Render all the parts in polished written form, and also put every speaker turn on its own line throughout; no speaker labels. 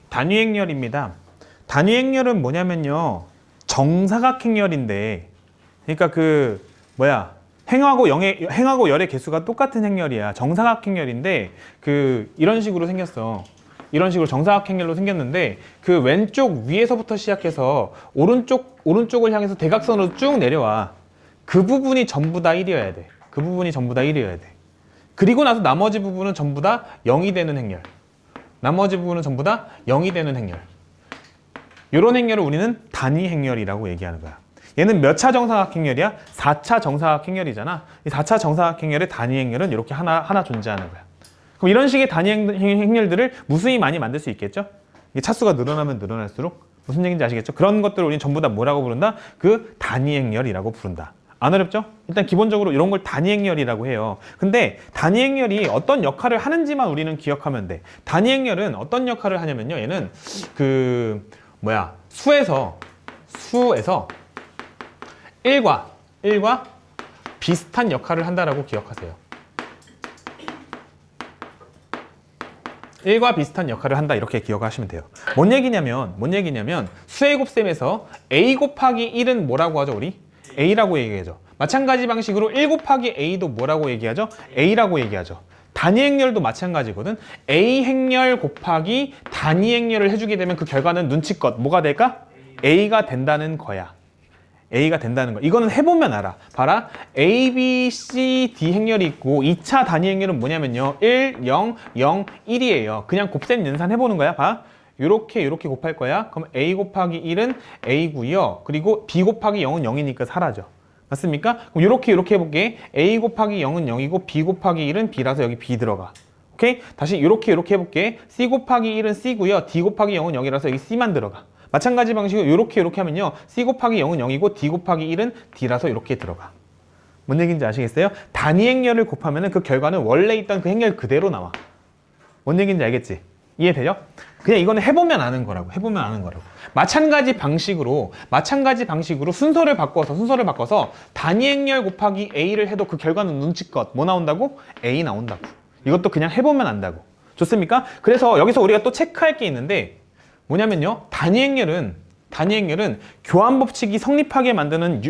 단위행렬입니다. 단위행렬은 뭐냐면요. 정사각행렬인데, 그러니까 행하고 열의 개수가 똑같은 행렬이야. 정사각행렬인데, 이런 식으로 생겼어. 이런 식으로 정사각행렬로 생겼는데, 그 왼쪽 위에서부터 시작해서 오른쪽을 향해서 대각선으로 쭉 내려와. 그 부분이 전부 다 1이어야 돼. 그 부분이 전부 다 1이어야 돼. 그리고 나서 나머지 부분은 전부 다 0이 되는 행렬. 나머지 부분은 전부 다 0이 되는 행렬. 이런 행렬을 우리는 단위 행렬이라고 얘기하는 거야. 얘는 몇 차 정사각행렬이야? 4차 정사각행렬이잖아. 이 4차 정사각행렬의 단위 행렬은 이렇게 하나 존재하는 거야. 그럼 이런 식의 단위 행렬들을 무수히 많이 만들 수 있겠죠? 이게 차수가 늘어나면 늘어날수록 무슨 얘기인지 아시겠죠? 그런 것들을 우리는 전부 다 뭐라고 부른다? 그 단위 행렬이라고 부른다. 안 어렵죠? 일단 기본적으로 이런 걸 단위 행렬이라고 해요. 근데 단위 행렬이 어떤 역할을 하는지만 우리는 기억하면 돼. 단위 행렬은 어떤 역할을 하냐면요. 얘는 수에서 1과 비슷한 역할을 한다라고 기억하세요. 1과 비슷한 역할을 한다 이렇게 기억하시면 돼요. 뭔 얘기냐면 수의 곱셈에서 a 곱하기 1은 뭐라고 하죠 우리? a라고 얘기하죠. 마찬가지 방식으로 1 곱하기 a도 뭐라고 얘기하죠? a라고 얘기하죠. 단위 행렬도 마찬가지거든. a 행렬 곱하기 단위 행렬을 해주게 되면 그 결과는 눈치껏 뭐가 될까? a가 된다는 거야. a가 된다는 거. 이거는 해보면 알아. 봐라. a, b, c, d 행렬이 있고 2차 단위 행렬은 뭐냐면요. 1, 0, 0, 1이에요. 그냥 곱셈 연산 해보는 거야. 봐. 요렇게 곱할 거야. 그럼 a 곱하기 1은 a고요. 그리고 b 곱하기 0은 0이니까 사라져. 맞습니까? 그럼 요렇게 해볼게. a 곱하기 0은 0이고 b 곱하기 1은 b라서 여기 b 들어가. 오케이? 다시 요렇게 해볼게. c 곱하기 1은 c고요. d 곱하기 0은 0이라서 여기 c만 들어가. 마찬가지 방식으로 요렇게 하면요. c 곱하기 0은 0이고 d 곱하기 1은 d라서 이렇게 들어가. 뭔 얘기인지 아시겠어요? 단위 행렬을 곱하면 그 결과는 원래 있던 그 행렬 그대로 나와. 뭔 얘기인지 알겠지? 이해되죠? 그냥 이거는 해보면 아는 거라고. 마찬가지 방식으로 순서를 바꿔서 단위 행렬 곱하기 a를 해도 그 결과는 눈치껏 뭐 나온다고? a 나온다고. 이것도 그냥 해보면 안다고. 좋습니까? 그래서 여기서 우리가 또 체크할 게 있는데 뭐냐면요. 단위 행렬은 교환 법칙이 성립하게 만드는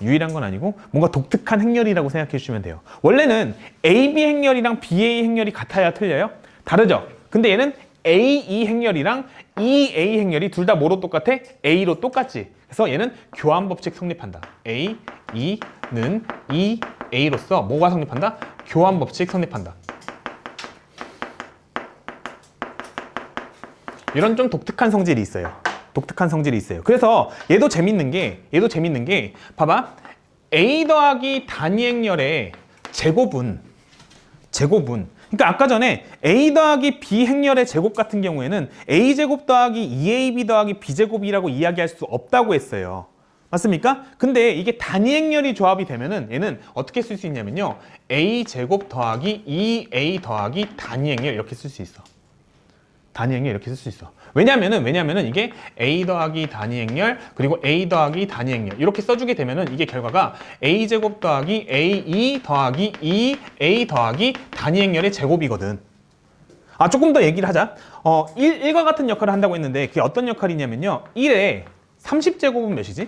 유일한 건 아니고 뭔가 독특한 행렬이라고 생각해 주시면 돼요. 원래는 AB 행렬이랑 BA 행렬이 같아야 틀려요? 다르죠? 근데 얘는 AE 행렬이랑 EA 행렬이 둘 다 뭐로 똑같아? A로 똑같지. 그래서 얘는 교환 법칙 성립한다. A, E는 E, A로서 뭐가 성립한다? 교환 법칙 성립한다. 이런 좀 독특한 성질이 있어요. 그래서 얘도 재밌는 게 봐봐. A 더하기 단위 행렬의 제곱은 그러니까 아까 전에 A 더하기 B 행렬의 제곱 같은 경우에는 A제곱 더하기 2AB 더하기 B제곱이라고 이야기할 수 없다고 했어요. 맞습니까? 근데 이게 단위 행렬이 조합이 되면은 얘는 어떻게 쓸 수 있냐면요. A제곱 더하기 2A 더하기 단위 행렬 이렇게 쓸 수 있어. 왜냐면은 이게 A 더하기 단위 행렬 그리고 A 더하기 단위 행렬 이렇게 써주게 되면은 이게 결과가 A제곱 더하기 AE 더하기 2A 더하기 단위 행렬의 제곱이거든. 조금 더 얘기를 하자. 1과 같은 역할을 한다고 했는데 그게 어떤 역할이냐면요. 1의 30제곱은 몇이지?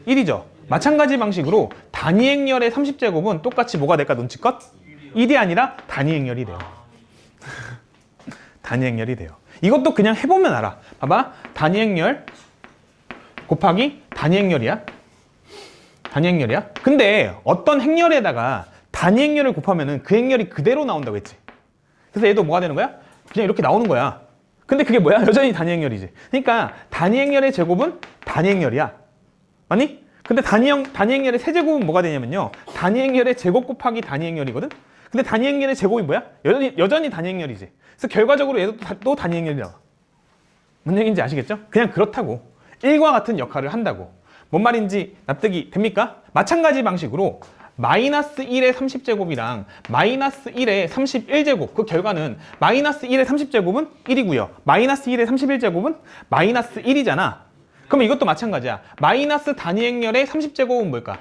1이죠. 마찬가지 방식으로 단위 행렬의 30제곱은 똑같이 뭐가 될까 눈치껏? 1이 아니라 단위 행렬이 돼요. 단위 행렬이 돼요. 이것도 그냥 해보면 알아. 봐봐. 단위 행렬 곱하기 단위 행렬이야. 근데 어떤 행렬에다가 단위 행렬을 곱하면은 그 행렬이 그대로 나온다고 했지. 그래서 얘도 뭐가 되는 거야? 그냥 이렇게 나오는 거야. 근데 그게 뭐야? 여전히 단위 행렬이지. 그러니까 단위 행렬의 제곱은 단위 행렬이야. 맞니? 근데 단위 행렬의 세제곱은 뭐가 되냐면요. 단위 행렬의 제곱 곱하기 단위 행렬이거든? 근데 단위 행렬의 제곱이 뭐야? 여전히 단위 행렬이지. 그래서 결과적으로 얘도 또 단위 행렬이 나와. 뭔 얘기인지 아시겠죠? 그냥 그렇다고. 1과 같은 역할을 한다고. 뭔 말인지 납득이 됩니까? 마찬가지 방식으로 마이너스 1의 30제곱이랑 마이너스 1의 31제곱 그 결과는 마이너스 1의 30제곱은 1이고요. 마이너스 1의 31제곱은 마이너스 1이잖아. 그럼 이것도 마찬가지야. 마이너스 단위 행렬의 30제곱은 뭘까?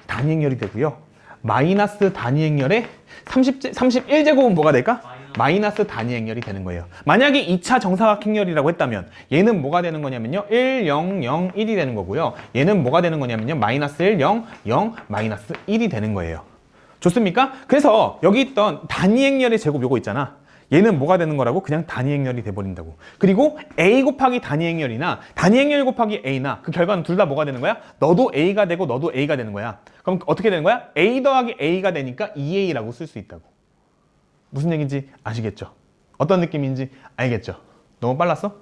단위 행렬이 되고요. 마이너스 단위 행렬의 31제곱은 뭐가 될까? 마이너스 단위 행렬이 되는 거예요. 만약에 2차 정사각행렬이라고 했다면 얘는 뭐가 되는 거냐면요. 1, 0, 0, 1이 되는 거고요. 얘는 뭐가 되는 거냐면요. 마이너스 1, 0, 0, 마이너스 1이 되는 거예요. 좋습니까? 그래서 여기 있던 단위 행렬의 제곱 요거 있잖아. 얘는 뭐가 되는 거라고? 그냥 단위 행렬이 돼버린다고. 그리고 A 곱하기 단위 행렬이나 단위 행렬 곱하기 A나 그 결과는 둘 다 뭐가 되는 거야? 너도 A가 되고 너도 A가 되는 거야. 그럼 어떻게 되는 거야? A 더하기 A가 되니까 2A라고 쓸 수 있다고. 무슨 얘기인지 아시겠죠? 어떤 느낌인지 알겠죠? 너무 빨랐어?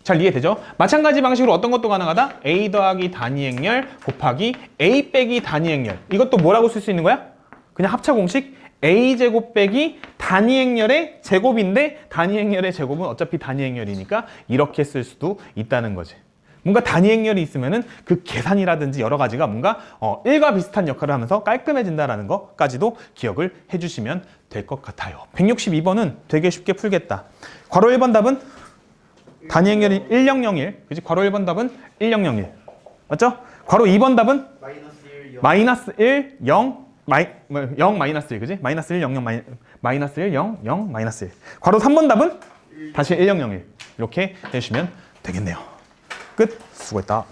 잘 이해되죠? 마찬가지 방식으로 어떤 것도 가능하다? A 더하기 단위 행렬 곱하기 A 빼기 단위 행렬. 이것도 뭐라고 쓸 수 있는 거야? 그냥 합차 공식 A제곱 빼기 단위 행렬의 제곱인데 단위 행렬의 제곱은 어차피 단위 행렬이니까 이렇게 쓸 수도 있다는 거지. 뭔가 단위 행렬이 있으면은 그 계산이라든지 여러 가지가 뭔가 1과 비슷한 역할을 하면서 깔끔해진다라는 것까지도 기억을 해주시면 될 것 같아요. 162번은 되게 쉽게 풀겠다. 괄호 1번 답은 단위 행렬이 1001. 그지? 괄호 1번 답은 1001. 맞죠? 괄호 2번 답은 마이너스 1, 0, 0 마이너스 1, 그지? 마이너스 1, 0, 0, 마이너스 1, 0, 0, 마이너스 1. 괄호 3번 답은 다시 1001. 이렇게 해주시면 되겠네요. 끝. 수고했다.